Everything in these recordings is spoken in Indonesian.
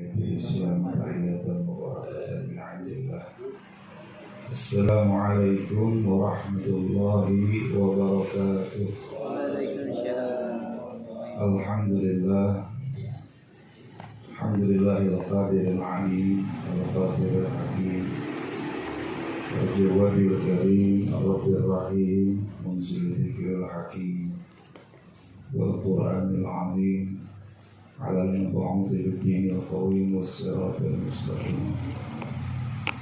Islam tahiyatan mubarakatan min indillah. Assalamualaikum warahmatullahi wabarakatuh. Alhamdulillah. Alhamdulillahil qadiril alim al-qadiril hakim al-jawadil karim al-rabbir rahim munzilil dhikril hakim wal qur'anil azim ala al-mab'uthi bid-dinil qawim was-siratal mustaqim.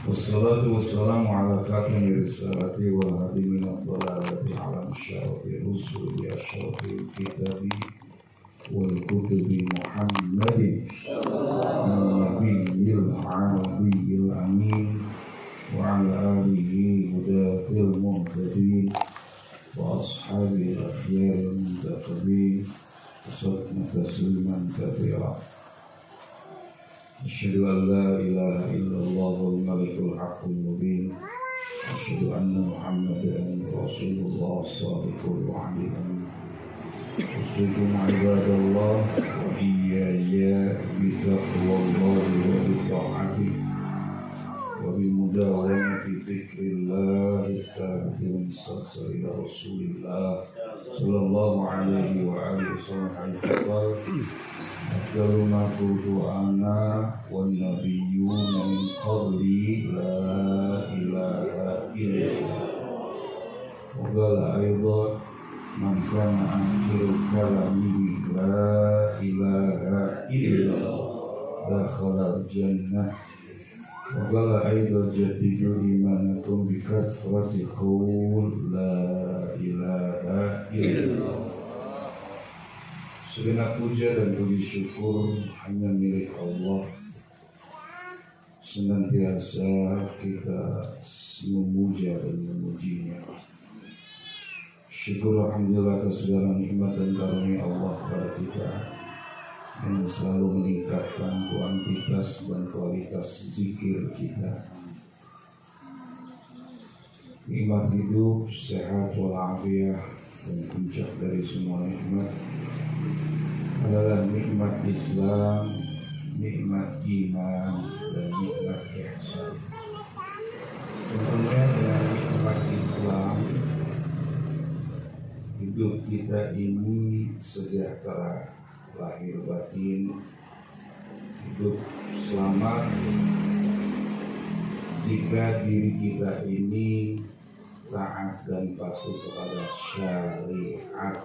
Wassalatu wassalamu ala khatimi risalati wal hadi min ad-dalalati ala masyarati rusuli asyrafil kitabi wal kutubi Muhammadin nabiyil arabiyil amin wa ala alihi hudatil muhtadin wa ashabil akhyaril muntaqabin sallallahu tasliman katsira. Asyhadu an la ilaha illallahul malikul haqqul mubin. Asyhadu anna Muhammadan rasulullah shadiqul wa'dil amin. Usikum ibadallah wa iyaya bitaqwallahi wa bita'ati wa bimudawamati dzikrillahi tsabitin sallallahu ila rasulillah sallallahu alaihi wa alihi wasallam. Afdalu ma qultu ana wan nabiyyuna min qabli la ilaha illallah. Wa qala aidan man kana akhiru kalamihi la ilaha illallah dakhala al-jannah. Wa qala aidan jadidu imanakum bi kathrati qaul la ilaha illallah. Segenap puja dan puji syukur hanya milik Allah. Senantiasa kita memuja dan memujinya. Syukur alhamdulillah atas segala nikmat dan karunia Allah kepada kita yang selalu meningkatkan kuantitas dan kualitas zikir kita. Nikmat hidup, sehat walafiat, dan puncak dari semua nikmat adalah nikmat Islam, nikmat iman, dan nikmat ihsan. Tentunya dengan nikmat Islam, hidup kita ini sejahtera lahir batin, hidup selamat jika diri kita ini taat dan patuh kepada syariat,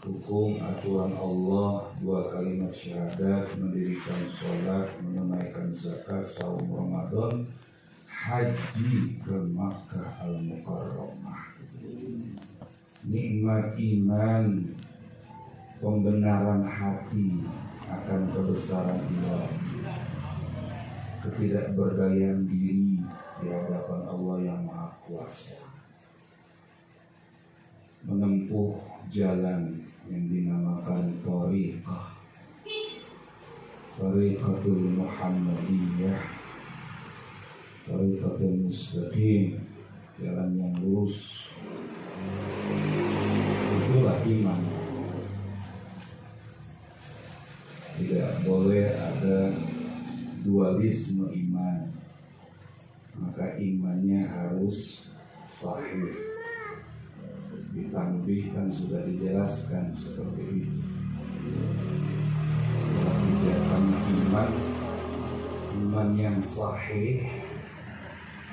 hukum aturan Allah, dua kalimat syahadat, mendirikan sholat, menunaikan zakat, saum Ramadan, haji ke Makkah al-Mukarramah. Nikmat iman, pembenaran hati akan kebesaran Allah, ketidakberdayaan diri di hadapan Allah yang Maha Kuasa, menempuh jalan yang dinamakan Thariqatul Muhammadiyah, Thariqatul Mustaqim, jalan yang lurus. Itulah iman. Tidak boleh ada dualisme iman, maka imannya harus sahih. Ditambih kan sudah dijelaskan seperti itu. Kebijakan iman yang sahih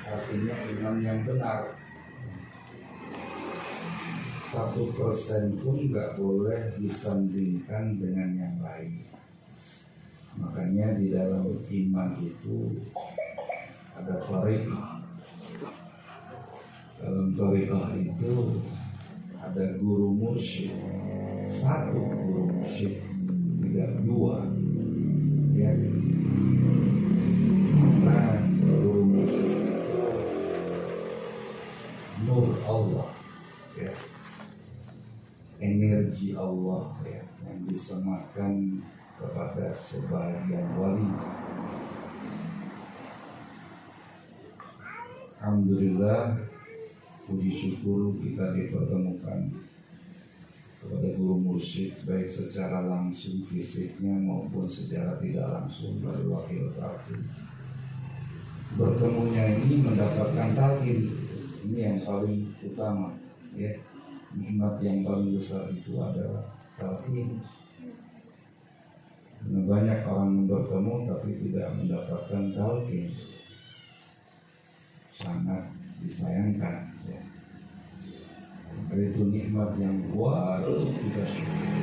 artinya iman yang benar. 1% pun nggak boleh disandingkan dengan yang lain. Makanya di dalam iman itu ada thariqah. Dalam thariqah itu ada guru mursyid, satu guru mursyid, tidak dua. Ya, karena guru mursyid itu nur Allah, ya, energi Allah, ya, yang disematkan kepada sebagian wali. Alhamdulillah, puji syukur kita dipertemukan kepada guru mursyid, baik secara langsung fisiknya maupun secara tidak langsung dari wakil taklim. Bertemunya ini mendapatkan talqin, ini yang paling utama, ya. Nikmat yang paling besar itu adalah talqin. Karena banyak orang bertemu tapi tidak mendapatkan talqin, sangat disayangkan, ya. Maka itu nikmat yang wajib kita syukuri.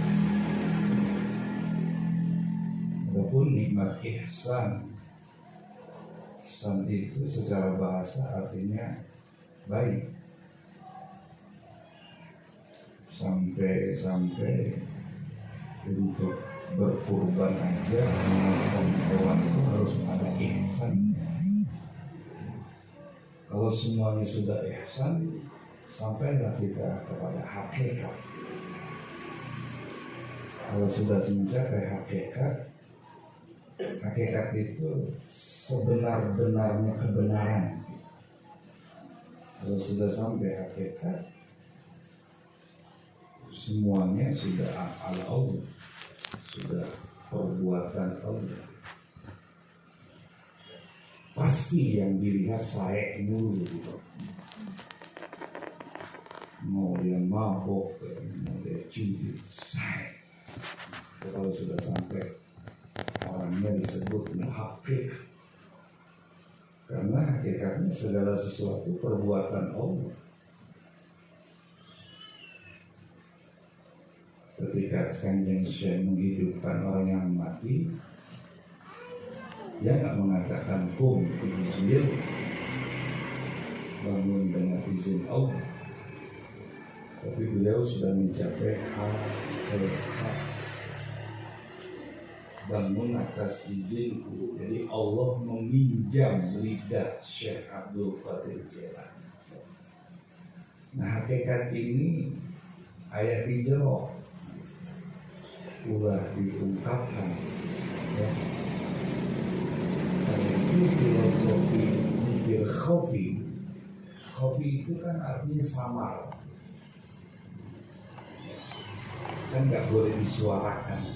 Adapun nikmat ihsan, ihsan itu secara bahasa artinya baik. Sampai untuk berkurban aja memotong hewan itu harus ada ihsan. Kalau semuanya sudah ihsan, sampailah kita kepada hakikat. Kalau sudah mencapai hakikat, hakikat itu sebenar-benarnya kebenaran. Kalau sudah sampai hakikat, semuanya sudah af'al Allah, sudah perbuatan Allah. Pasti yang dilihat saya mulu gitu. Mau dia mabok, mau dia judi, saya. Kalau sudah sampai, orangnya disebut muhaqqiq. Karena hakikatnya segala sesuatu perbuatan Allah. Ketika Kanjeng Syekh menghidupkan orang yang mati, dia nggak mengatakan kum izin, bangun dengan izin Allah, tapi beliau sudah mencapai hakikat, bangun atas izinku. Jadi Allah meminjam lidah Syekh Abdul Qadir Jailani. Nah, hakikat ini ayat hijrah sudah diungkapkan, ya. Karena itu filosofi zikir khafi. Khafi itu kan artinya samar, kan nggak boleh disuarakan.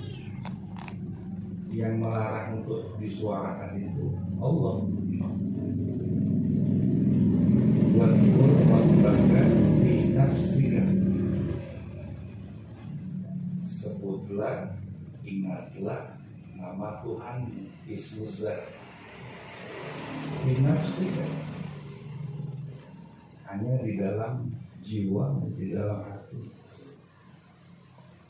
Yang melarang untuk disuarakan itu Allah. Wadkur rabbaka fi nafsika, sebutlah, ingatlah nama Tuhan, ismuzat fi nafsika, hanya di dalam jiwa, di dalam hati.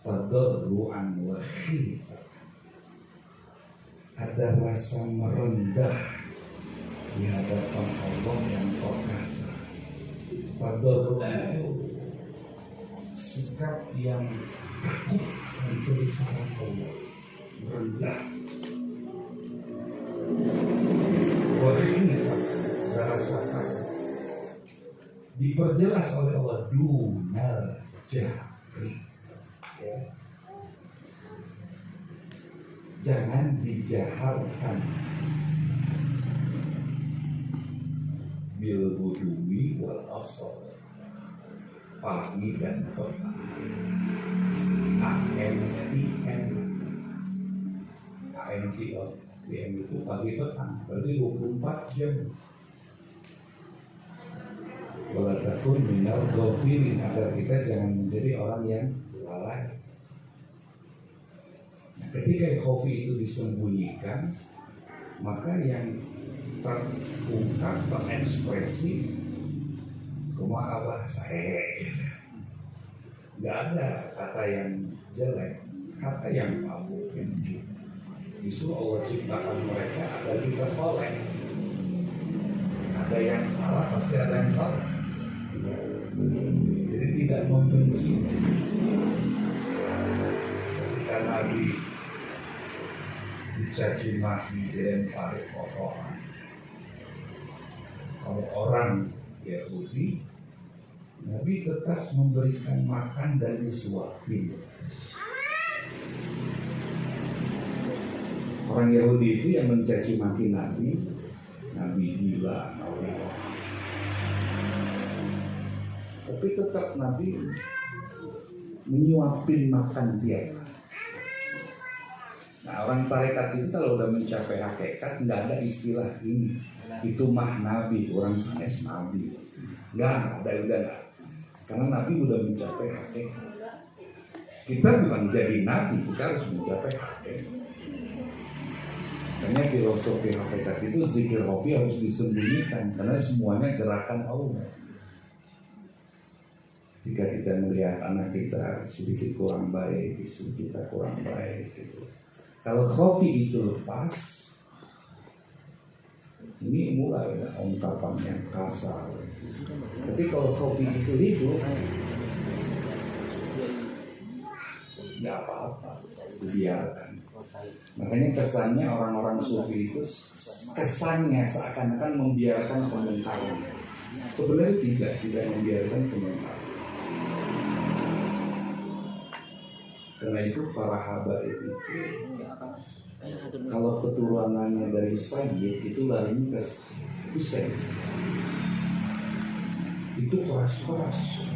Tadarruan wa khifat, ada rasa merendah di hadapan Allah yang perkasa. Tadarruan itu sikap yang takut dan kebesaran Allah, rendah. Wahina, rasa takut diperjelas oleh Allah, dunal jahri, ya. Jangan dijaharkan bil budwi wal asal, pagi dan petang. AM itu pagi petang, berarti 24 jam. Walaupun minal ghafilin, agar kita jangan menjadi orang yang lalai. Nah, ketika khofi itu disembunyikan, maka yang terungkap, terekspresi kumaha abah saya. Gak ada kata yang jelek, kata yang mabuk, yang jujur. Justru Allah ciptakan mereka agar kita soleh. Ada yang salah, pasti ada yang salah. Jadi tidak membenci. Ketika Nabi dicaci maki dan paling kotoran oleh orang Yahudi, Nabi tetap memberikan makan dan disuapin. Orang Yahudi itu yang mencaci maki Nabi, Nabi gila, tapi tetap Nabi menyuapin makan dia. Nah, orang tarekat itu kalau udah mencapai hakikat nggak ada istilah ini. Itu mah nabi, orang sanes nabi. Nggak ada, udah nggak. Karena nabi udah mencapai hakikat. Kita bukan jadi nabi, kita harus mencapai hakikat. Makanya filosofi hakikat itu zikir hobi harus disembunyikan karena semuanya gerakan Allah. Jika kita melihat anak kita sedikit kurang baik, istri kita kurang baik, gitu. Kalau khofi itu lepas, ini mulai ungkapan yang kasar. Tapi kalau khofi itu hidup, ya apa-apa, biarkan. Makanya kesannya orang-orang sufi itu kesannya seakan-akan membiarkan pemungkaran. Sebenarnya tidak membiarkan pemungkaran. Karena itu para habaib itu kalau keturunannya dari Sayyid itu larinya ke Husain. Itu keras-keras.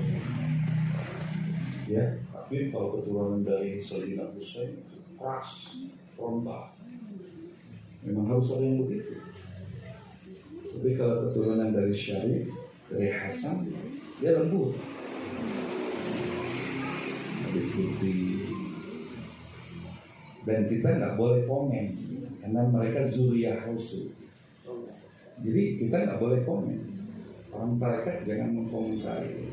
Ya, tapi kalau keturunan dari Sayyidina Husain keras, frontal. Memang harus ada yang begitu. Tapi kalau keturunan dari Syarif, dari Hasan, dia lembut. Dan kita nggak boleh komen karena mereka zuriyah Rasul. Jadi kita nggak boleh komen. Orang tarekat jangan mengkomentari.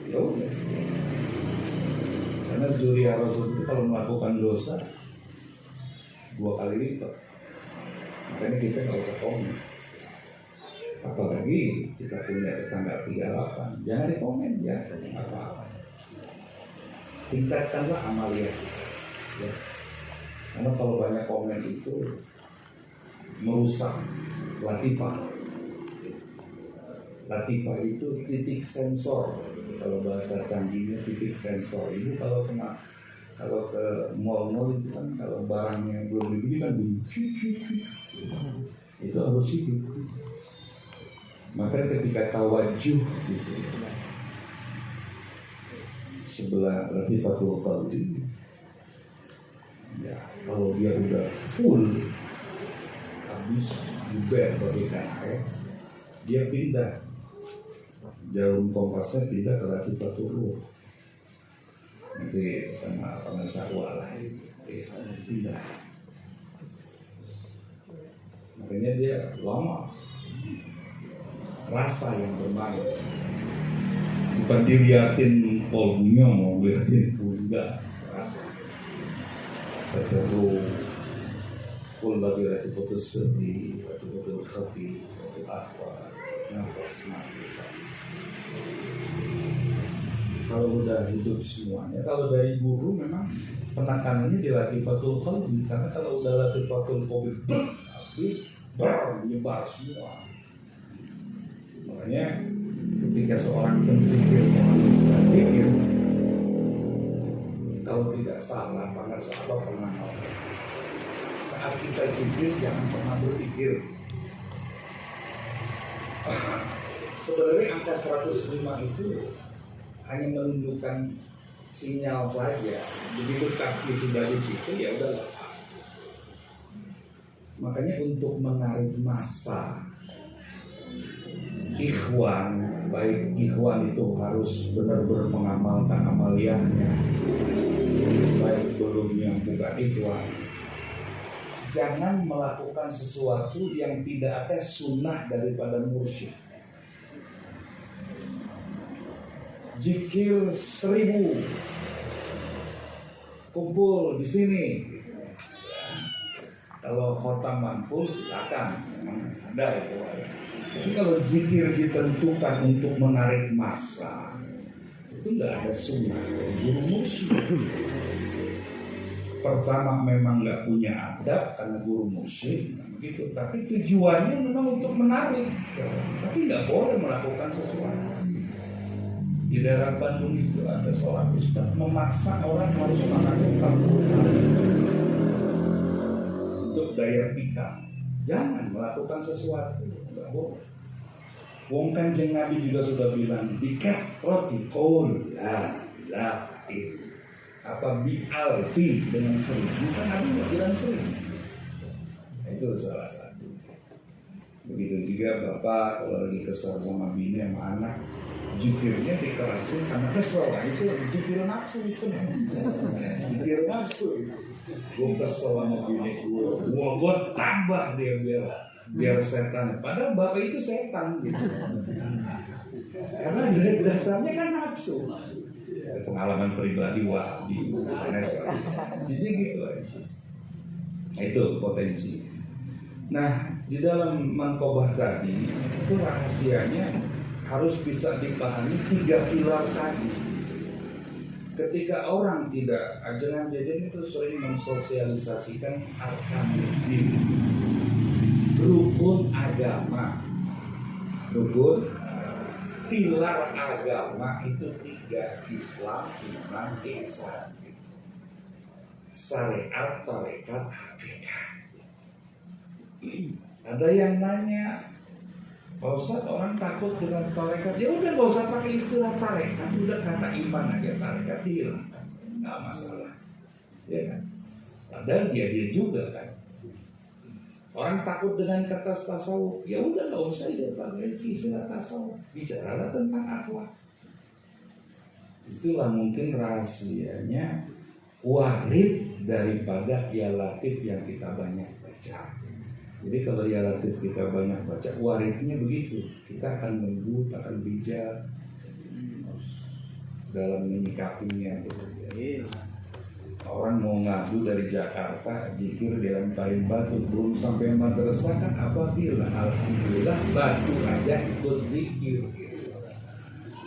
Ya udah. Karena zuriyah Rasul itu kalau melakukan dosa 2 kali lipat. Makanya kita nggak usah komen. Apalagi kita punya tetangga 38, jangan dikomen ya, apa-apa. Tingkatkanlah amalia. Ya. Karena kalau banyak komen itu merusak latifah. Latifah itu titik sensor. Kalau bahasa canggihnya titik sensor. Itu kalau ke mall-mall itu kan kalau barang yang belum dibeli kan itu harus itu. Maka ketika tawajuh gitu sebelah latifatul qalbi, ya kalau dia udah full habis juga bagaikan air, dia pindah jarum kompasnya pindah ke latifatul ruh. Nanti sama pengasahwa lah pindah. Makanya dia lama rasa yang bermain. Bukan dilihatin kolbunya, mau lihatin enggak rasa. Terus full lagi lagi foto sedih, lagi foto khafi, foto akhwa, nafas mati. Kalau udah hidup semuanya, kalau dari guru memang penekanannya di latifatul qalbi, karena kalau udah latifatul qalbi habis menyebar semua. Makanya ketika seorang penzikir, seorang mustajir, kalau tidak salah, para sahabat pernah ngomong, saat kita zikir jangan pernah berpikir. Sebenarnya angka 105 itu hanya menunjukkan sinyal saja. Begitu tasbih sudah di situ, ya udah lepas. Makanya untuk menarik massa ikhwan, baik ikhwan itu harus benar-benar mengamalkan amaliyahnya, baik belum yang bukan ikhwan. Jangan melakukan sesuatu yang tidak ada sunnah daripada mursyid. Zikir 1000 kumpul di sini. Kalau khotam manful silakan, memang ada itu. Tapi kalau zikir ditentukan untuk menarik massa, itu nggak ada sunnah dari guru mursyid. Pertama memang nggak punya adab karena guru mursyid, begitu. Tapi tujuannya memang untuk menarik, tapi nggak boleh melakukan sesuatu. Di daerah Bandung itu ada seorang ustaz memaksa orang harus melakukan untuk daya pikat. Jangan melakukan sesuatu, nggak boleh. Wong Kanjeng Nabi juga sudah bilang, bikat roti kol, la Lah, apa bi'alfi dengan sering? Bukan Nabi nggak bilang sering. Itu salah satu. Begitu juga bapak kalau lagi kesal sama bini sama anak, jukirnya dikerasin karena kesel. Nah, itu jukir nafsu itu. Jukir nafsu. Gue kesel sama bini gue tambah dia biar setan. Padahal bapak itu setan gitu. Karena dari dasarnya kan nafsu. Pengalaman pribadi di SNS. Jadi gitu aja. Itu potensi. Nah, di dalam mankobah tadi itu rahasianya harus bisa dipahami 3 pilar tadi. Ketika orang tidak, ajaran jajan itu sering mensosialisasikan arkanul din, rukun agama. Pilar agama itu 3: Islam, iman, ihsan. Syariat, tarekat, hakikat. Ada yang nanya, Pak Ustadz, orang takut dengan tarekat. Ya udah, gak usah pakai istilah tarekat, udah kata iman aja, tarekat dihilangkan, nggak masalah, ya kan? Padahal dia juga kan. Orang takut dengan kata tasawuf, ya udah nggak usah pakai istilah tasawuf, bicaralah tentang akhlak. Itulah mungkin rahasianya warid daripada ya latif yang kita banyak baca. Jadi kalau ya latif kita banyak baca, waridnya begitu, kita akan lembut, akan bijak dalam menyikapinya. Gitu. Orang mau ngadu dari Jakarta, zikir dilemparin batu, belum sampai madrasah kan apabila alhamdulillah batu aja ikut zikir. Gitu.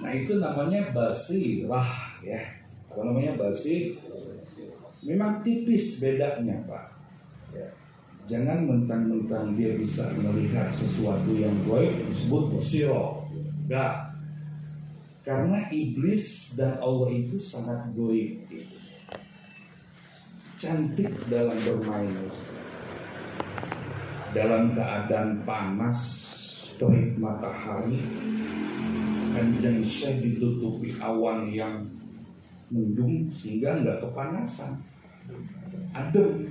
Nah itu namanya basirah ya. Apa namanya basir? Memang tipis bedanya Pak. Ya. Jangan mentang-mentang dia bisa melihat sesuatu yang gaib disebut basirah. Enggak. Karena iblis dan Allah itu sangat gaib. Gitu. Cantik dalam bermain, dalam keadaan panas terik matahari, Kanjeng Syekh ditutupi awan yang mendung sehingga nggak kepanasan, adem.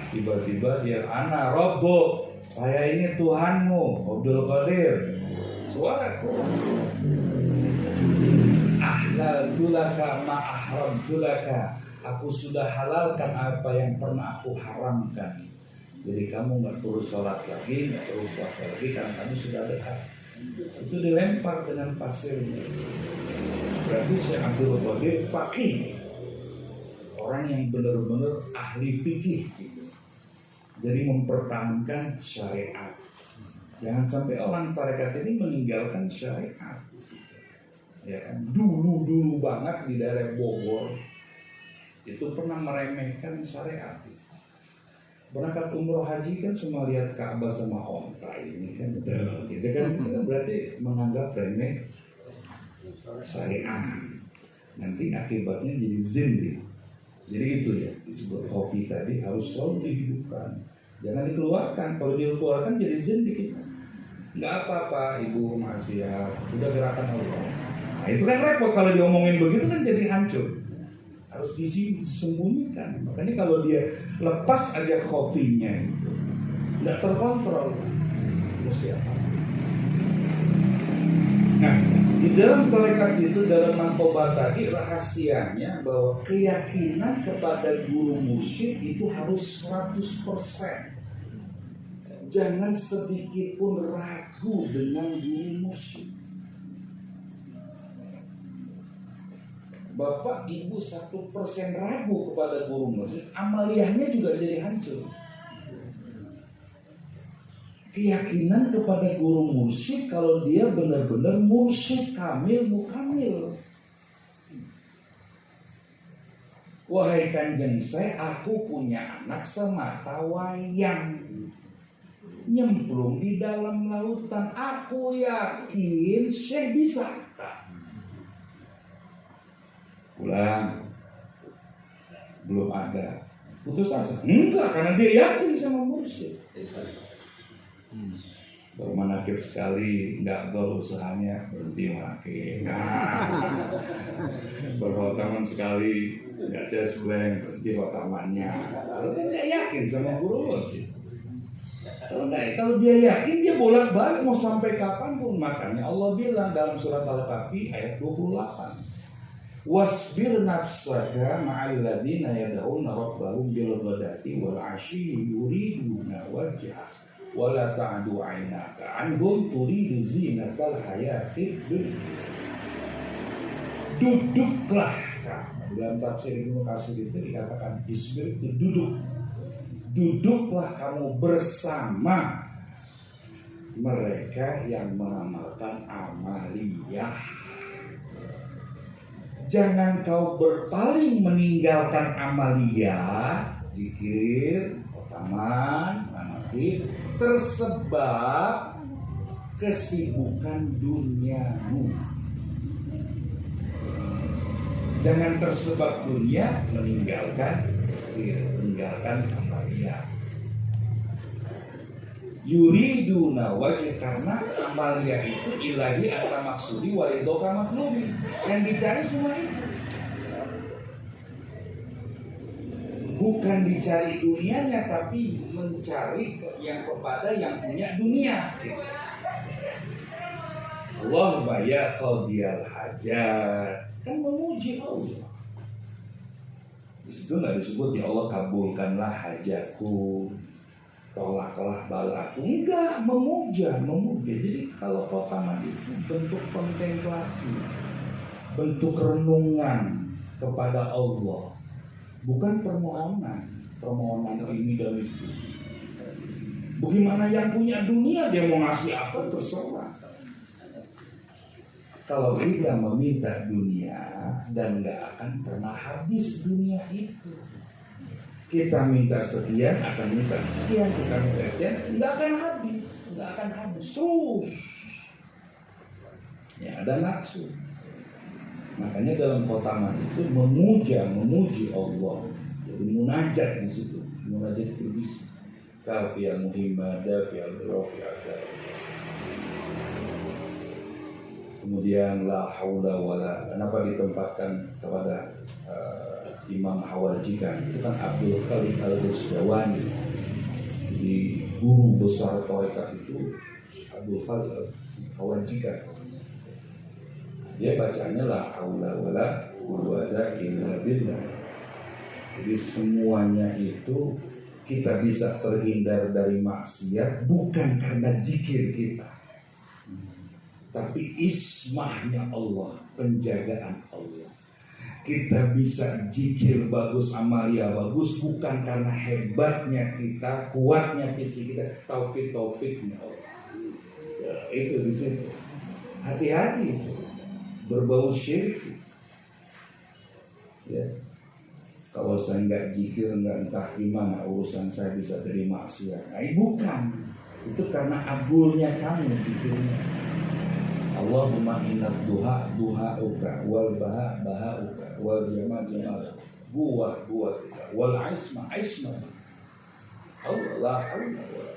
Tiba-tiba dia, ana Robbo, saya ini Tuhanmu, Abdul Qadir. Suara ahlal tulaka ma ahram tulaka. Aku sudah halalkan apa yang pernah aku haramkan. Jadi kamu nggak perlu sholat lagi, nggak perlu puasa lagi, karena kamu sudah dekat. Itu dilempar dengan pasirnya. Berarti Syekh Abdul Qadir faqih, orang yang benar-benar ahli fikih gitu. Jadi mempertahankan syariat. Jangan sampai orang tarekat ini meninggalkan syariat. Ya kan? Dulu banget di daerah Bogor itu pernah meremehkan syariat. Berangkat umroh haji kan cuma lihat Ka'bah sama onta ini kan, gitu kan, itu berarti menganggap remeh syariat. Nanti akibatnya jadi zindik. Jadi itu ya disebut khofi tadi harus selalu dihidupkan, jangan dikeluarkan. Kalau dikeluarkan jadi zindik. Nggak apa-apa ibu maksiat, udah gerakan Allah. Nah itu kan repot kalau diomongin begitu kan jadi hancur. Harus disembunyikan. Makanya kalau dia lepas aja kopinya itu nggak terkontrol, mesti apa? Nah, di dalam tarekat itu, dalam mankobah tadi rahasianya bahwa keyakinan kepada guru mursyid itu harus 100%. Jangan sedikit pun ragu dengan guru mursyid. Bapak ibu 1% ragu kepada guru mursyid, amaliyahnya juga jadi hancur. Keyakinan kepada guru mursyid kalau dia benar-benar mursyid kamil mukamil. Wahai Kanjeng Syekh, aku punya anak semata wayang nyemplung di dalam lautan. Aku yakin Syekh bisa. Pulang, belum ada, putus asa. Enggak, karena dia yakin sama mursyid. Bermanakib sekali, nggak gol usahanya, berhenti menakib. Berhotaman sekali, nggak cesbleng, berhenti hotamannya. Kalau kan nggak yakin sama guru sih. Kalau dia yakin, dia bolak-balik mau sampai kapanpun. Makanya Allah bilang dalam surat Al-Kahfi ayat 28. Wasbir nafsaka ma'al ladina yad'una rabbahum bil ghadati wal 'ashyi yuriduna wajhah wala ta'du 'ainaka 'anhum turidu zinatal hayatid dunya. Duduklah kamu. Dalam tafsir Ibnu Katsir itu dikatakan isbir itu duduk. Duduklah kamu bersama mereka yang mengamalkan amaliyah. Jangan kau berpaling meninggalkan amaliyah, zikir, taman, manakib, tersebab kesibukan duniamu. Jangan tersebab dunia meninggalkan zikir, meninggalkan amaliyah. Yuriduna wajh, karena amaliyah itu ilahi anta maksudi walidoka maklubi. Yang dicari semua itu bukan dicari dunianya, tapi mencari yang kepada yang punya dunia. Allah ya qadiyal hajat, kan memuji Allah. Di situ nggak disebut ya Allah kabulkanlah hajatku, tolaklah balaku. Enggak, memuja. Jadi kalau khotaman itu bentuk kontemplasi, bentuk renungan kepada Allah, bukan permohonan ini dan itu. Bagaimana yang punya dunia, dia mau ngasih apa terserah. Kalau kita meminta dunia, dan nggak akan pernah habis dunia itu. Kita minta sekian, akan minta sekian, kita minta sekian, nggak akan habis terus. Ya, ada nafsu. Makanya dalam khotaman itu memuji Allah. Jadi munajat di situ, munajat itu bisa. Kafiyal muhimmada, fiyal rofi'ada. Kemudian la haula wala, kenapa ditempatkan kepada Imam Hawajikan? Itu kan Abdul Khalid Al-Rushdawani. Jadi guru besar tarekat itu Abdul Khalid Hawajikan. Dia bacanya la haula wala quwwata illa billah. Jadi semuanya itu kita bisa terhindar dari maksiat bukan karena zikir kita, tapi ismahnya Allah, penjagaan Allah. Kita bisa zikir bagus, amalia bagus, bukan karena hebatnya kita, kuatnya fisik kita, taufiknya Allah. Ya, itu di situ. Hati-hati, berbau syirik. Ya, kalau saya nggak zikir, nggak entah gimana urusan saya bisa jadi maksiat. Nah, bukan. Itu karena abulnya kamu zikirnya. Allahumma inna duha'uka wal baha'uka wal jamal buah kita wal isma Allah la haula wala.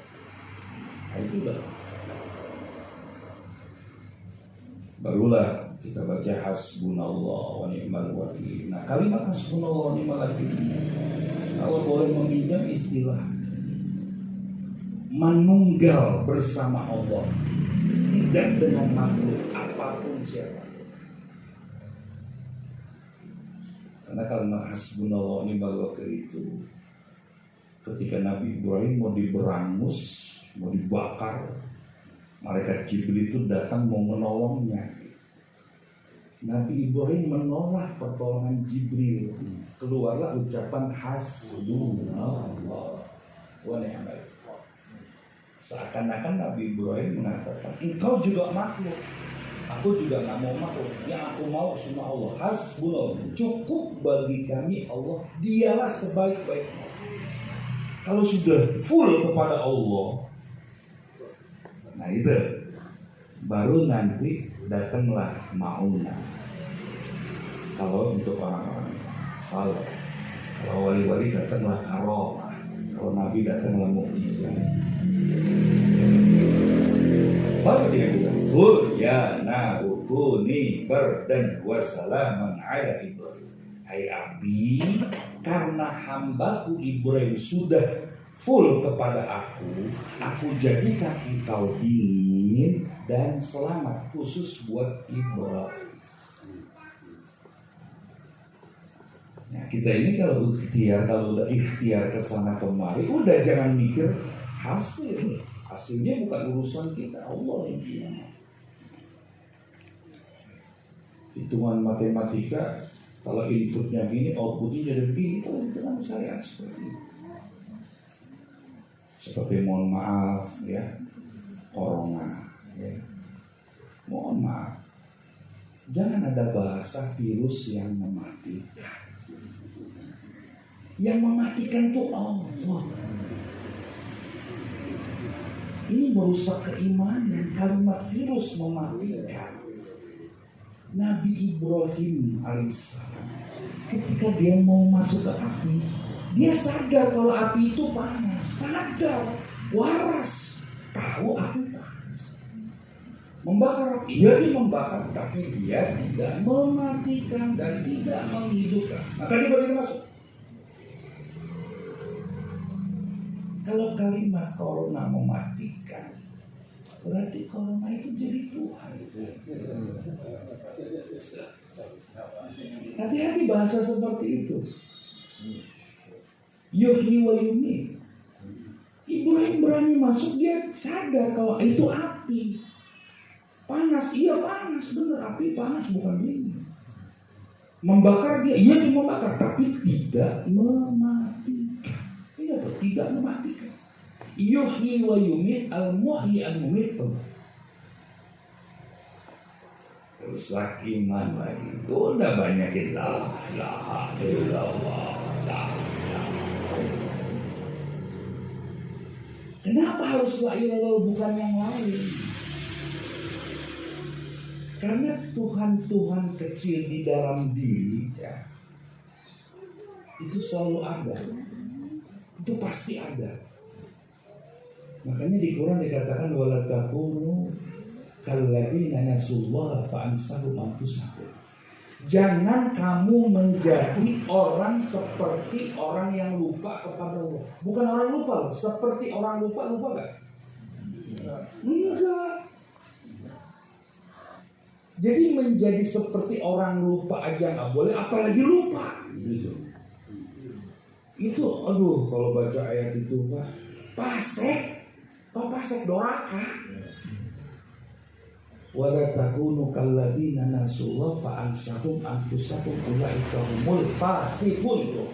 Itu dah. Barulah kita baca hasbunallah wa ni'mal wakil. Nah, kalimat hasbunallah wa ni'mal wakil, kalau boleh meminjam istilah manunggal bersama Allah, tidak dengan makhluk apapun siapa. Karena kalimat hasbunallah wa ni'mal wakil itu ketika Nabi Ibrahim mau diberangus, mau dibakar, malaikat Jibril itu datang mau menolongnya. Nabi Ibrahim menolak pertolongan Jibril. Keluarlah ucapan hasbunallah wa ni'mal wakil. Seakan-akan Nabi Ibrahim mengatakan, engkau juga makhluk, aku juga nggak mau makhluk. Yang aku mau cuma Allah. Hasbunallah, cukup bagi kami Allah, dialah sebaik-baiknya. Kalau sudah full kepada Allah, nah itu baru nanti datanglah maunah. Kalau untuk orang-orang saleh, kalau wali-wali datanglah karamah, kalau Nabi datanglah mukjizat. Baru dia bilang, "Qul ya naru kuni bardan wa salaman ala Ibrahim." Hai api, karena hambaku Ibrahim sudah full kepada aku jadikan engkau dingin dan selamat khusus buat Ibrahim. Nah, kita ini kalau udah ikhtiar ke sana kemari, udah jangan mikir hasil. Hasilnya bukan urusan kita, Allah yang bilang. Hitungan matematika, kalau inputnya gini, outputnya jadi begini, kalau itu kan syariat seperti itu. Seperti mohon maaf ya, corona ya. Mohon maaf, jangan ada bahasa virus yang mematikan. Yang mematikan itu Allah. Ini merusak keimanan. Kalimat virus mematikan. Nabi Ibrahim alaihissalam ketika dia mau masuk ke api, dia sadar kalau api itu panas. Sadar, waras, tahu api panas. Membakar api, dia membakar, tapi dia tidak mematikan dan tidak menghidupkan. Maka dia boleh masuk. Kalau kalimat corona mematikan, berarti corona itu jadi Tuhan. Hati-hati bahasa seperti itu. Yuhyi wa yumiit. Ibrahim berani masuk, dia sadar kalau itu api. Panas, iya panas, benar api panas bukan ini. Membakar dia membakar, tapi tidak mematikan. Tidak mematikan. Yuhyi wa yumiit, al-muhyi al-mumiit. Terus iman lagi. Udah banyakin la ilaha illallah. Kenapa harus la ilaha illallah bukan yang lain? Karena Tuhan-Tuhan kecil di dalam diri ya, itu selalu ada. Itu pasti ada. Makanya di Quran dikatakan wala takunu kalladzina nasullaha fa ansahum anfusahum. Jangan kamu menjadi orang seperti orang yang lupa kepada Allah. Bukan orang lupa loh, seperti orang lupa gak? Enggak. Jadi menjadi seperti orang lupa aja gak boleh, apalagi lupa gitu. Itu aduh kalau baca ayat itu Pak pasek doraka. Wala takunu kalladzina nasullaha fa ansahum anfusahum ulaika humul fasiqun.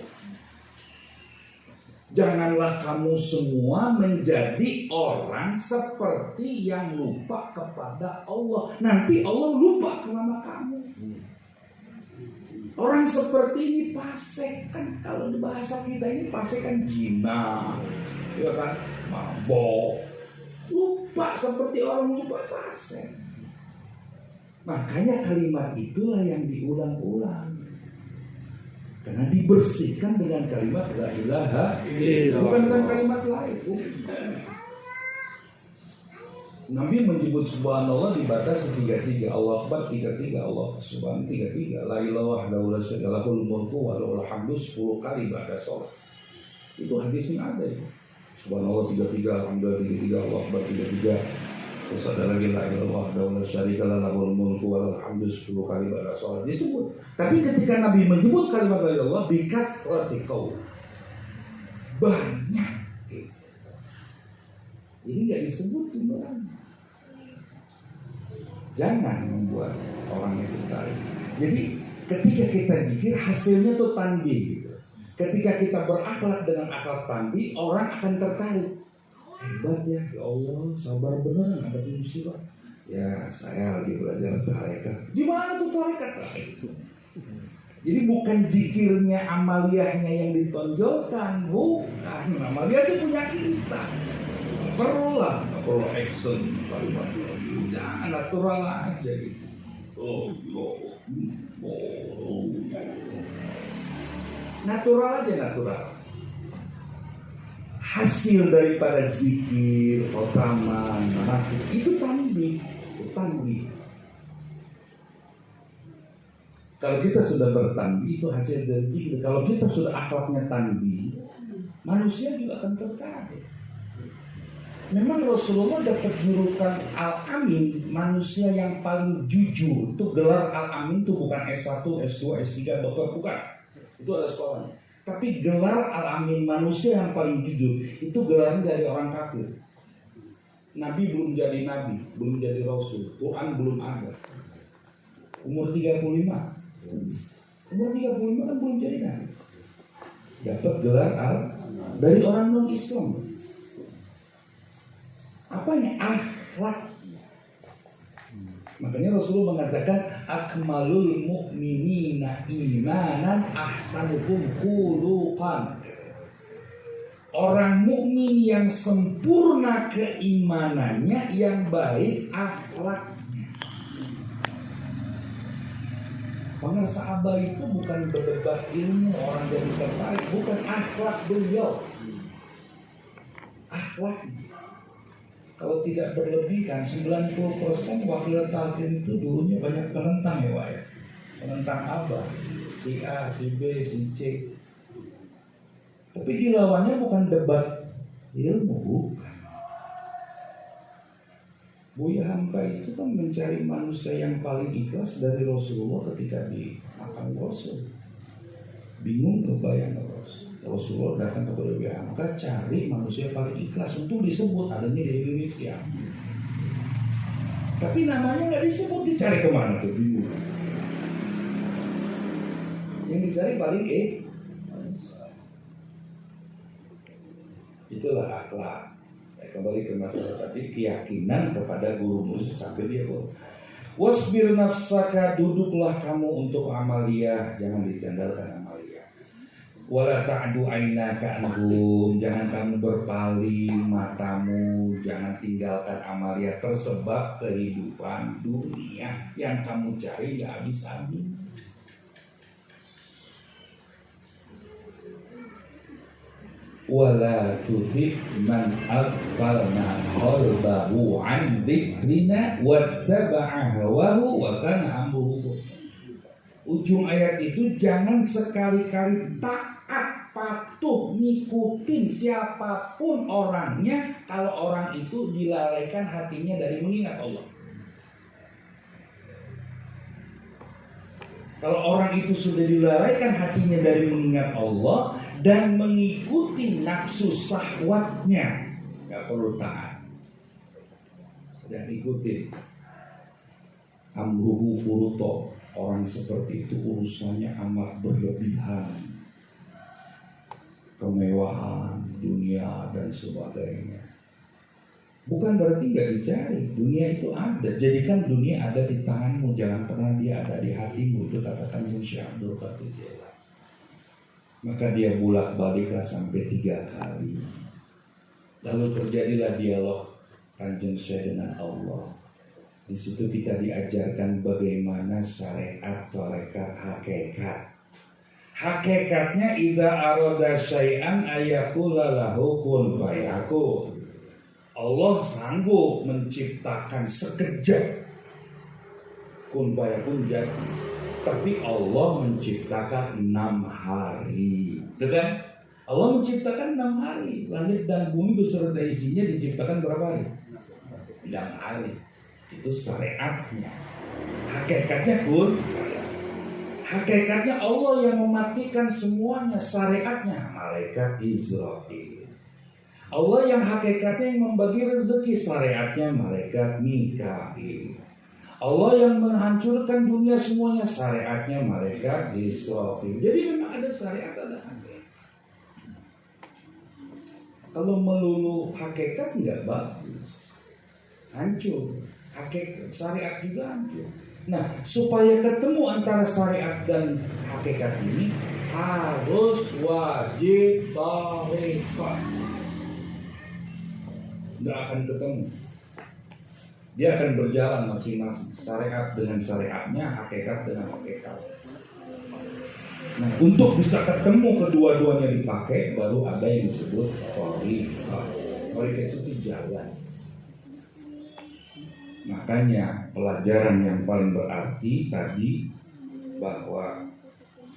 Janganlah kamu semua menjadi orang seperti yang lupa kepada Allah. Nanti Allah lupa sama kamu. Orang seperti ini fasik kan, kalau di bahasa kita ini fasik kan zina, ya kan, mabok, lupa seperti orang lupa fasik. Makanya kalimat itulah yang diulang-ulang, karena dibersihkan dengan kalimat la ilaha illallah, bukan dengan kalimat lain. Nabi menyebut subhanallah dibatasi 33, Allah Akbar 33, Allah subhan 33, la ilaha illallah lahul mulku wa lahul hamdu 10 kali pada sholat. Itu hadisnya ada itu. Subhanallah 33, alhamdulillah 33, Allah Akbar 33. Terus ada lagi la ilaha illallah syarikalah lahul mulku wa lahul hamdu 10 kali pada sholat disebut. Tapi ketika Nabi menyebut kalimat la ilaha illallah bikatsrati qaul, banyak gitu. Jadi enggak disebut sembarangan. Jangan membuat orang itu tertarik. Jadi ketika kita zikir hasilnya tuh tanbih gitu. Ketika kita berakhlak dengan akhlak tanbih, orang akan tertarik. Hebat ya Allah, sabar benar ada musibah. Ya saya lagi belajar tarekat. Di mana tuh tarekat? Jadi bukan zikirnya, amaliyahnya yang ditonjolkan, bukan. Amaliyah sih punya kita. Perlu action kalimat. Jangan natural aja gitu. Natural aja. hasil daripada zikir, khotaman, manaqib itu tanbih. Kalau kita sudah bertanbih itu hasil dari zikir. Kalau kita sudah akhlaknya tanbih, manusia juga akan tertarik. Memang Rasulullah dapat julukan Al-Amin, manusia yang paling jujur. Itu gelar Al-Amin itu bukan S1, S2, S3, dokter, bukan. Itu ada sekolahnya. Tapi gelar Al-Amin, manusia yang paling jujur, itu gelarnya dari orang kafir. Nabi belum jadi nabi, belum jadi rasul, Quran belum ada. Umur 35 kan belum jadi nabi. Dapat gelar dari orang non-Islam. Apanya? Akhlak. Makanya Rasulullah mengatakan akmalul mu'minina imanan ahsanuhum khuluqan. Orang mukmin yang sempurna keimanannya, yang baik akhlaknya. Karena sahabat itu bukan berdebat ilmu orang jadi tertarik, bukan akhlak beliau. Akhlaknya. Kalau tidak berlebihan, 90% wakil talqin itu dulunya banyak penentang ya Pak ya. Penentang abah, si A, si B, si C. Tapi dilawannya bukan debat ilmu, bukan. Buya Hamka itu kan mencari manusia yang paling ikhlas dari Rasulullah ketika di makam Rasul. Bingung kebayang Rasul. Rasulullah datang kepada Buya Hamka, cari manusia paling ikhlas untuk disebut adanya di Indonesia. Tapi namanya nggak disebut, dicari kemana tuh? Bingung. Yang dicari paling itulah akhlak. Kembali ke masalah tadi, keyakinan kepada guru murid sampai dia wasbir nafsaka, duduklah kamu untuk amaliyah, jangan ditandalkan amaliyah. Wala ta'du ainaka anhum, jangan kamu berpaling matamu, jangan tinggalkan amaliyah tersebab kehidupan dunia yang kamu cari gak habis-habis. Wala tuti man aghfalna qalbahu an dzikrina wattaba'a hawahu wa kana amruhu. Ujung ayat itu, jangan sekali-kali taat, patuh, ngikutin siapapun orangnya kalau orang itu dilalaikan hatinya dari mengingat Allah. Kalau orang itu sudah dilalaikan hatinya dari mengingat Allah dan mengikuti nafsu syahwatnya, gak perlu taat. Dan ikutin amruhu furuto. Orang seperti itu urusannya amat berlebihan, kemewahan, dunia dan sebagainya. Bukan berarti gak dicari, dunia itu ada. Jadikan dunia ada di tanganmu, jangan pernah dia ada di hatimu. Itu katakan Syekh Abdul Qadir Jailani. Maka dia bolak-baliklah sampai 3 kali. Lalu terjadilah dialog Kanjeng Syekh dengan Allah. Di situ kita diajarkan bagaimana syariat tarekat hakikat. Hakikatnya idza arada syai'an ayaqula lahu kun fayakun. Allah sanggup menciptakan sekejap kun fayakun jadi. Tapi Allah menciptakan 6 hari. Betul? Allah menciptakan 6 hari. Langit dan bumi beserta isinya diciptakan berapa hari? 6 hari. Itu syariatnya. Hakikatnya pun, hakikatnya Allah yang mematikan semuanya. Syariatnya malaikat Israfil. Allah yang hakikatnya yang membagi rezeki. Syariatnya malaikat Mikail. Allah yang menghancurkan dunia semuanya. Syariatnya malaikat Israfil. Jadi memang ada syariat, ada hakikat. Kalau melulu hakikat nggak bagus, hancur. Hakikat syariat juga hancur. Nah, supaya ketemu antara syariat dan hakikat ini harus wajib tarekat. Nggak akan ketemu. Dia akan berjalan masing-masing, syariat dengan syariatnya, hakikat dengan hakikat. Nah, untuk bisa ketemu kedua-duanya dipakai, baru ada yang disebut thariqah. Thariqah itu jalan. Makanya pelajaran yang paling berarti tadi bahwa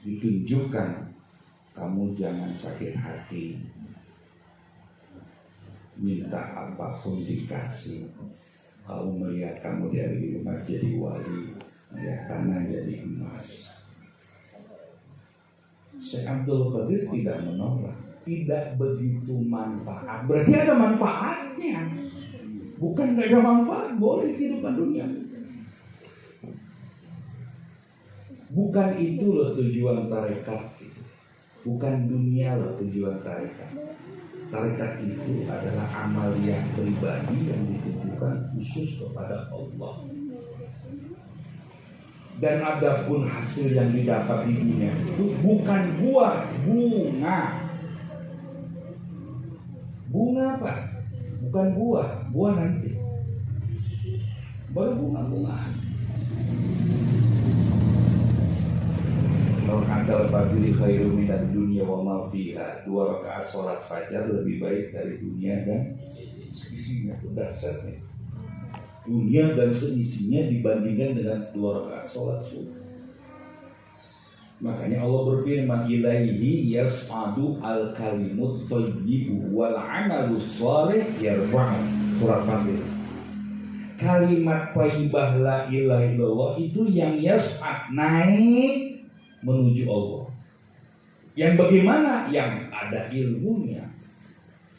ditunjukkan kamu jangan sakit hati, minta apapun dikasih. Kamu melihat kamu dari rumah jadi wali, melihat tanah jadi emas. Syekh Abdul Qadir tidak menolak, tidak begitu manfaat. Berarti ada manfaatnya. Bukan gak ada manfaat, boleh kehidupan dunia. Bukan itu loh tujuan tarekat itu. Bukan dunia loh tujuan tarekat. Tarekat itu adalah amaliyah pribadi yang ditujukan khusus kepada Allah. Dan adapun hasil yang didapat di dunia itu bukan buah, bunga. Bunga apa? Bukan buah, buah nanti. Baru bunga-bungaan. Kalau kata fajri khairu minad dunya wa ma fiha. 2 rakaat salat fajar lebih baik dari dunia dan isinya. Itu dasarnya. Dunia dan seisinya dibandingkan dengan 2 rakaat salat subuh. Makanya Allah berfirman, ilaihi yas'adu al-kalimut thayyibu wal 'amalu shalih yarfa'u. Surat Fatir. Kalimat thayyibah la ilaha illallah itu yang yas'ad, naik menuju Allah. Yang bagaimana? Yang ada ilmunya.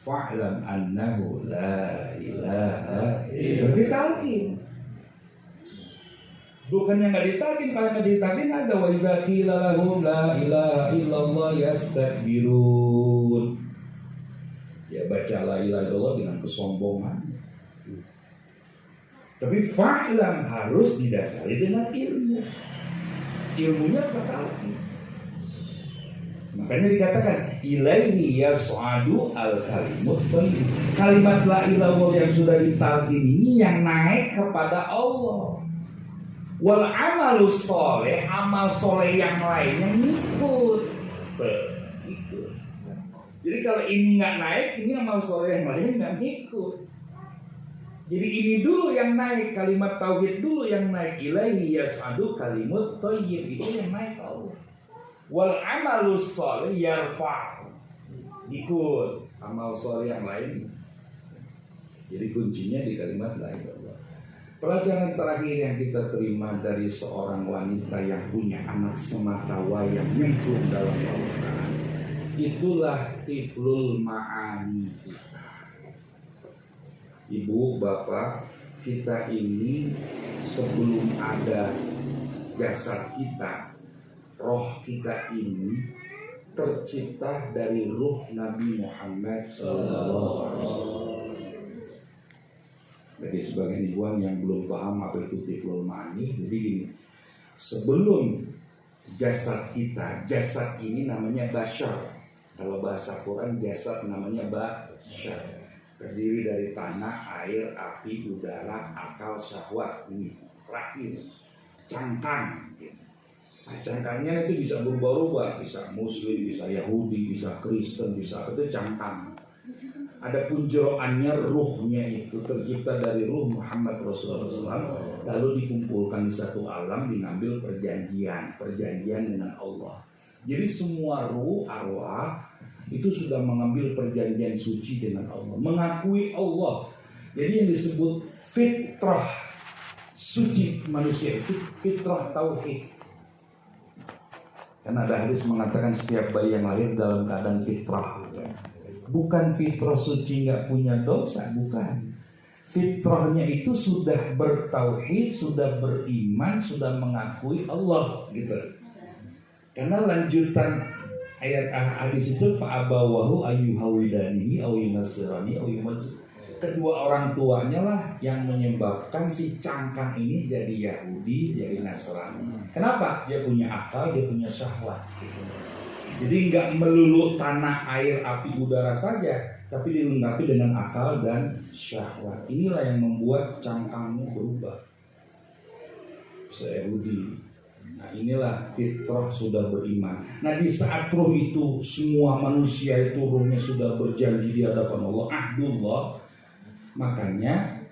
Fa'lam annahu la ilaha illallah. Berarti talqin. Bukan yang nggak ditalqin, kalau nggak ditalqin ada wa idza qila lahum la ilaha illallah yastakbirun. Ya baca la ilaha illallah dengan kesombongan. Tapi fa'lam harus didasari dengan ilmu. Ilmunya apa talqin? Makanya dikatakan ilaihi yas'adu al-kalimut thayyib. Kalimat la ilaha illallah yang sudah ditalqin ini yang naik kepada Allah. Wal amalu sholih, amal soleh yang lainnya ngikut. Ikut. Jadi kalau ini nggak naik, ini amal soleh yang lain nggak ngikut. Jadi ini dulu yang naik, kalimat tauhid dulu yang naik. Ilaihi yas'adu kalimut thayyib, itu yang naik Allah. Wal amalu sholih yarfa', ikut amal soleh yang lain. Jadi kuncinya di kalimat la ilaha illallah. Pelajaran terakhir yang kita terima dari seorang wanita yang punya anak semata wayang nyemplung dalam Al-Quran, itulah tiflul ma'ani kita. Ibu, bapak, kita ini sebelum ada jasad kita, roh kita ini tercipta dari ruh Nabi Muhammad SAW. Jadi sebagian ikhwan yang belum paham apa itu tiflul ma'ani, jadi gini, sebelum jasad kita, jasad ini namanya bashar. Kalau bahasa Quran jasad namanya bashar. Terdiri dari tanah, air, api, udara, akal, syahwat. Ini terakhir cangkang. Nah, cangkangnya itu bisa berubah-ubah, bisa Muslim, bisa Yahudi, bisa Kristen, bisa itu cangkang. Adapun jeroannya, ruhnya itu tercipta dari ruh Muhammad Rasulullah SAW, lalu dikumpulkan di satu alam, mengambil perjanjian dengan Allah. Jadi semua ruh, arwah itu sudah mengambil perjanjian suci dengan Allah, mengakui Allah. Jadi yang disebut fitrah suci manusia itu fitrah tauhid. Karena ada hadis mengatakan setiap bayi yang lahir dalam keadaan fitrah. Bukan fitrah suci nggak punya dosa, bukan. Fitrahnya itu sudah bertauhid, sudah beriman, sudah mengakui Allah, gitu. Karena lanjutan ayat hadis itu fa'abawahu ayyuhawidanihi aw yunasirani aw yumajid. Kedua orang tuanya lah yang menyebabkan si cangkang ini jadi Yahudi, jadi Nasrani. Kenapa? Dia punya akal, dia punya syahwat, gitu. Jadi nggak melulu tanah, air, api, udara saja, tapi dilengkapi dengan akal dan syahwat. Inilah yang membuat cangkangnya berubah. Bisa Yahudi, Nah inilah fitrah sudah beriman. Nah di saat ruh itu semua manusia itu ruhnya sudah berjanji di hadapan Allah, ahdullah, makanya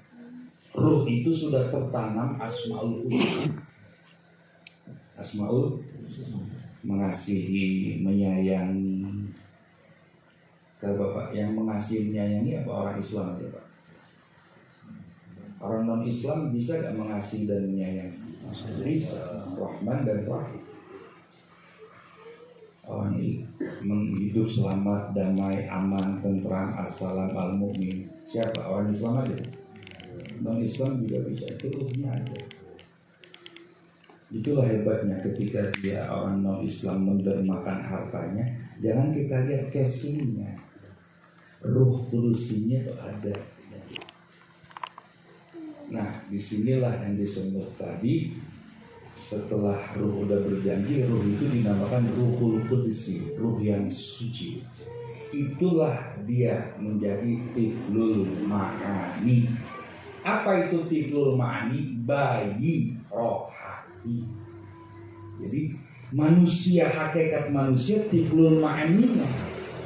ruh itu sudah tertanam asmaul husna. Asmaul, mengasihi, menyayangi. Kalau Bapak yang mengasihi, menyayangi apa orang Islam aja Pak? Orang non Islam bisa gak mengasihi dan menyayangi? Bisa. Rahman dan Rahim. Orang hidup selamat, damai, aman, tentram, assalam, al-mu'min. Siapa? Orang Islam aja. Non Islam juga bisa, itu ruhnya aja. Itulah hebatnya ketika dia orang non Islam mendermakan hartanya, jangan kita lihat casingnya, ruh tulusnya itu ada. Nah disinilah yang disebut tadi, setelah ruh udah berjanji, ruh itu dinamakan ruhul qudsi, ruh yang suci. Itulah dia menjadi tiflul ma'ani. Apa itu tiflul ma'ani? Bayi rohani. Jadi manusia, hakikat manusia tiflul ma'aninya,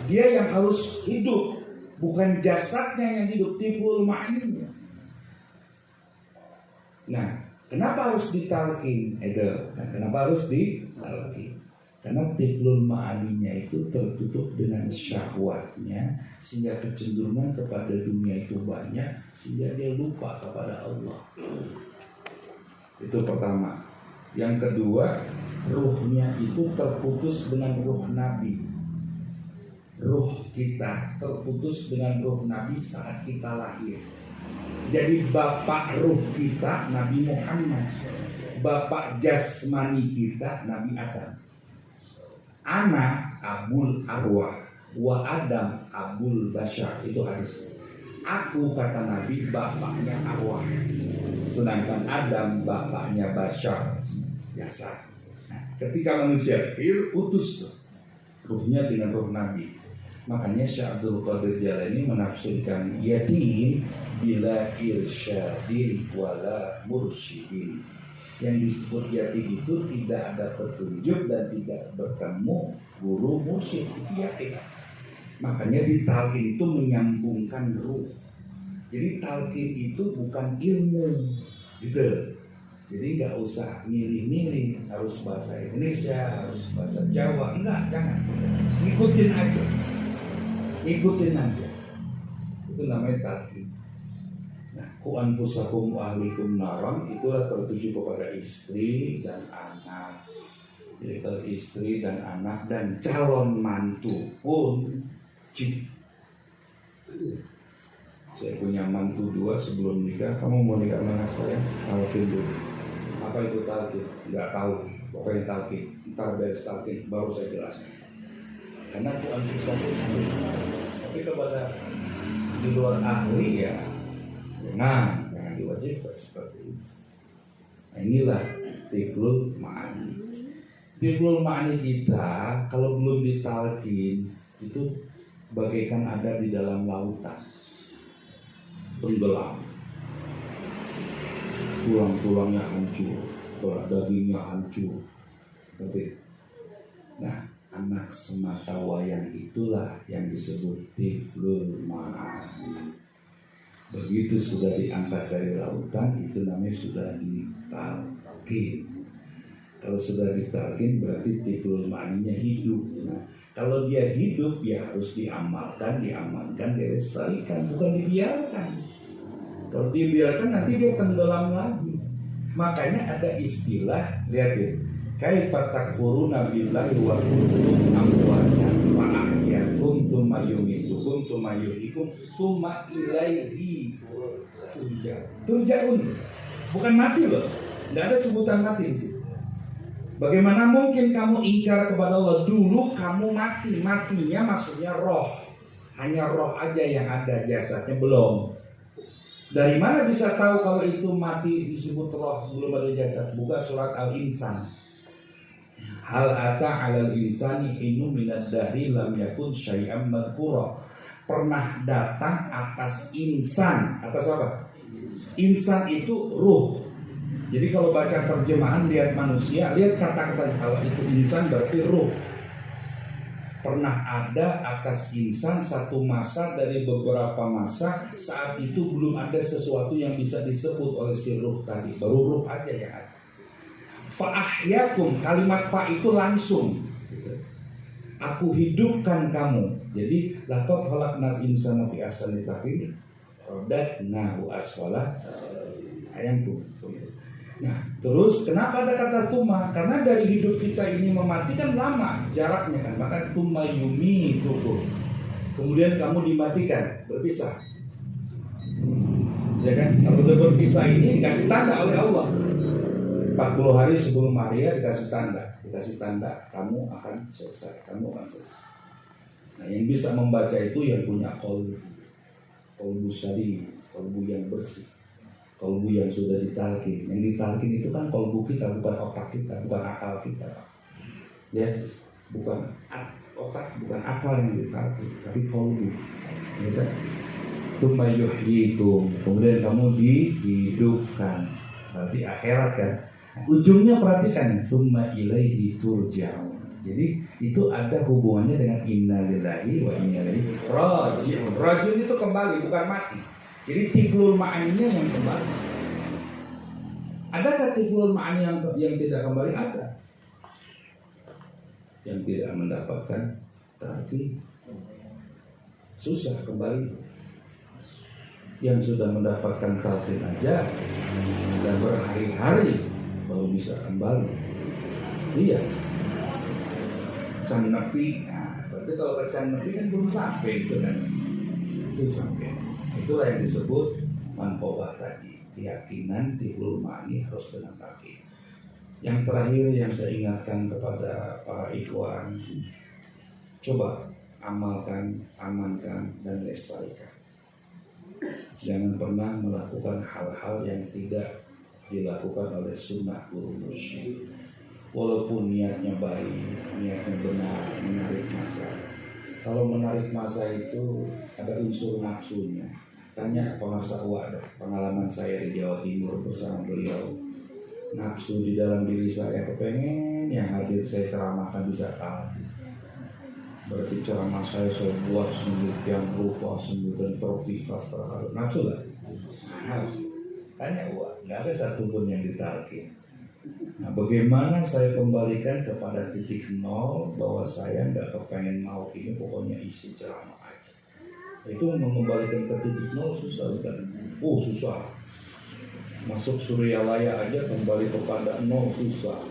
dia yang harus hidup, bukan jasadnya yang hidup, tiflul ma'aninya. Nah, kenapa harus ditalkin? Kenapa harus ditalkin? Karena tiflul ma'aninya itu tertutup dengan syahwatnya, sehingga kecenderungan kepada dunia itu banyak, sehingga dia lupa kepada Allah. Itu pertama. Yang kedua, ruhnya itu terputus dengan ruh Nabi. Ruh kita terputus dengan ruh Nabi saat kita lahir. Jadi bapak ruh kita Nabi Muhammad, bapak jasmani kita Nabi Adam. Ana abul arwah, wa Adam abul bashar. Itu hadis. Aku, kata Nabi, bapaknya arwah, sedangkan Adam bapaknya bashar, jasad. Nah, ketika manusia lahir, utus ruhnya dengan ruh Nabi. Makanya Syekh Abdul Qadir Jailani menafsirkan yatim bila irsyadin wala mursyidin. Yang disebut yatim itu tidak ada petunjuk dan tidak bertemu guru mursyid, itu yatim. Makanya di talqin itu menyambungkan ruh. Jadi talqin itu bukan ilmu, gitu. Jadi nggak usah milih-milih, harus bahasa Indonesia, harus bahasa Jawa, enggak, jangan. Ikutin aja. Ikutin aja. Itu namanya talqin. Nah, ku anfusakum wa ahlikum naram, itulah tertuju kepada istri dan anak. Jadi kalau istri dan anak dan calon mantu pun. Saya punya mantu 2 sebelum nikah. Kamu mau nikah mana saya? Talqin dulu. Apa itu talqin? Nggak tahu. Pokoknya talqin. Ntar beres talqin baru saya jelaskan. Karena Tuhan bisa pun. Tapi kepada di luar ahli ya jangan diwajibkan seperti itu. Nah, inilah tiflul ma'ani. Tiflul ma'ani kita kalau belum ditalqin itu bagaikan ada di dalam lautan, tenggelam, tulang-tulangnya hancur, dagingnya hancur. Nah, anak semata wayang itulah yang disebut tiflul ma'ani. Begitu sudah diangkat dari lautan, itu namanya sudah ditalqin. Kalau sudah ditalqin berarti tiflul ma'aninya hidup. Nah, kalau dia hidup ya harus diamalkan, diamankan, dilestarikan, bukan dibiarkan. Kalau dibiarkan nanti dia tenggelam lagi. Makanya ada istilah, lihatin, kaifa takfuruna billahi wa kuntum amwatan fa ahyakum tsumma yumitukum tsumma yuhyikum tsumma ilaihi turja'un. Bukan mati loh, nggak ada sebutan mati di situ. Bagaimana mungkin kamu ingkar kepada Allah? Dulu kamu mati. Matinya maksudnya roh. Hanya roh aja yang ada, jasadnya belum. Dari mana bisa tahu kalau itu mati disebut roh, belum ada jasad? Buka surat Al-Insan. Hal ata 'alal insani innu minad dahri lam yakun syai'an madhkura. Pernah datang atas insan. Atas apa? Insan itu ruh. Jadi kalau baca terjemahan lihat manusia, lihat kata-kata, kalau itu insan berarti ruh. Pernah ada atas insan satu masa dari beberapa masa, saat itu belum ada sesuatu yang bisa disebut oleh si ruh tadi, baru ruh aja yang ada. Fa'ahyakum, kalimat fa itu langsung gitu. Aku hidupkan kamu. Jadi laqad khalaqnal insana fi ahsani taqwim radadnahu asfala ayamku. Nah, terus kenapa ada kata tuma? Karena dari hidup kita ini memati kan lama jaraknya kan, maka tuma yumi itu. Kemudian kamu dimatikan, berpisah. Ya kan? Kalau udah berpisah ini dikasih tanda oleh Allah. 40 hari sebelum Maria dikasih tanda, kamu akan selesai. Nah, yang bisa membaca itu yang punya qalbu salim, qalbu yang bersih, qalbu yang sudah ditalkin. Yang ditalkin itu kan qalbu kita, bukan otak kita, bukan akal kita. Ya, bukan otak, bukan akal yang ditalkin, tapi qalbu. Ya kan? Tsumma yuhyikum, kemudian kamu dihidupkan. Berarti akhirat kan. Ujungnya perhatikan, tsumma ilaihi turja'un. Jadi itu ada hubungannya dengan innalillahi wa inna ilaihi raji'un. Raji'un itu kembali, bukan mati. Jadi tiflul ma'aninya yang kembali. Adakah tiflul ma'ani yang tidak kembali? Ada. Yang tidak mendapatkan berarti susah kembali. Yang sudah mendapatkan talqin aja dan berhari-hari baru bisa kembali. Iya. Can nepi. Nah, berarti kalau ke can nepi kan belum sampai itu kan. Itu sampai. Itulah yang disebut manqobah tadi. Keyakinan tiflul ma'ani harus dengan kaki. Yang terakhir yang saya ingatkan kepada para ikhwan, coba amalkan, amankan, dan lestarikan. Jangan pernah melakukan hal-hal yang tidak dilakukan oleh sunnah guru mursyid. Walaupun niatnya baik, niatnya benar, menarik masa. Kalau menarik masa itu ada unsur nafsunya. Tanya pengasah wadah, pengalaman saya di Jawa Timur bersama beliau. Nafsu di dalam diri saya kepengen yang hadir saya ceramahkan bisa tahu. Berarti ceramah saya buat sedemikian rupa, sedemikian terpikat terhadap nafsu lah. Nafsu. Tanya nggak ada satupun yang ditalkin. Nah, bagaimana saya kembalikan kepada titik nol bahwa saya nggak kepengen mau ini, pokoknya isi ceramah aja. Itu mengembalikan ke titik nol susah Ustaz. Susah. Masuk Suryalaya aja kembali kepada nol susah.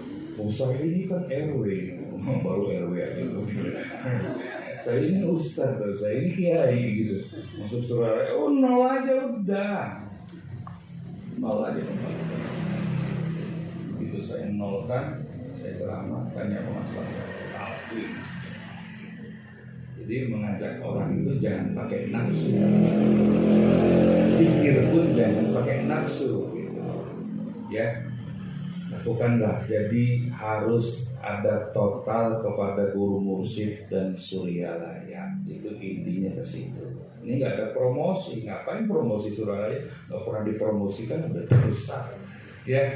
Saya ini kan RW, baru RW aja. Saya ini ustaz, saya ini kiai gitu. Masuk Suryalaya, nol aja udah. Nol aja kembali. Begitu saya nolkan, saya ceramah, tanya masalah talqin. Jadi mengajak orang itu jangan pakai nafsu. Zikir pun jangan pakai nafsu. Gitu. Ya. Lakukanlah. Jadi harus ada total kepada guru mursyid dan Suryalaya. Itu intinya ke situ. Ini nggak ada promosi. Ngapain promosi Suryalaya? Nggak pernah dipromosikan, udah terbesar. Ya,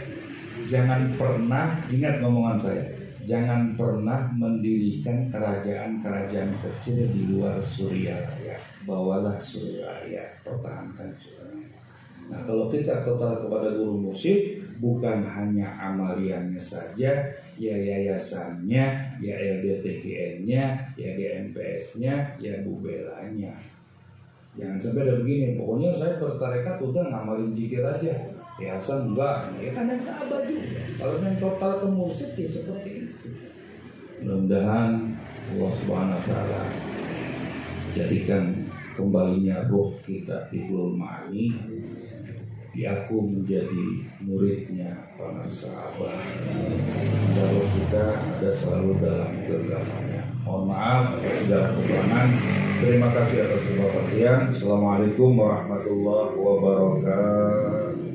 jangan pernah, ingat ngomongan saya, jangan pernah mendirikan kerajaan-kerajaan kecil di luar Suryalaya. Bawalah Suryalaya, pertahankan Suryalaya. Nah, kalau kita total kepada guru mursyid, bukan hanya amaliannya saja, ya yayasannya, ya LDTKN-nya, ya GMPS-nya, ya bubelanya. Jangan sampai ada begini, pokoknya saya bertarekat udah ngamalin zikir aja. Yayasan enggak, ya kan yang sahabat juga. Kalau yang total ke mursyid ya seperti itu. Mudah-mudahan Allah Subhanahu wa taala jadikan kembalinya roh kita Tiflul Ma'ani, diaku menjadi muridnya para sahabat. Kalau kita ada selalu dalam genggamannya. Mohon maaf atas segala kekurangan. Terima kasih atas segala perhatian. Assalamualaikum warahmatullahi wabarakatuh.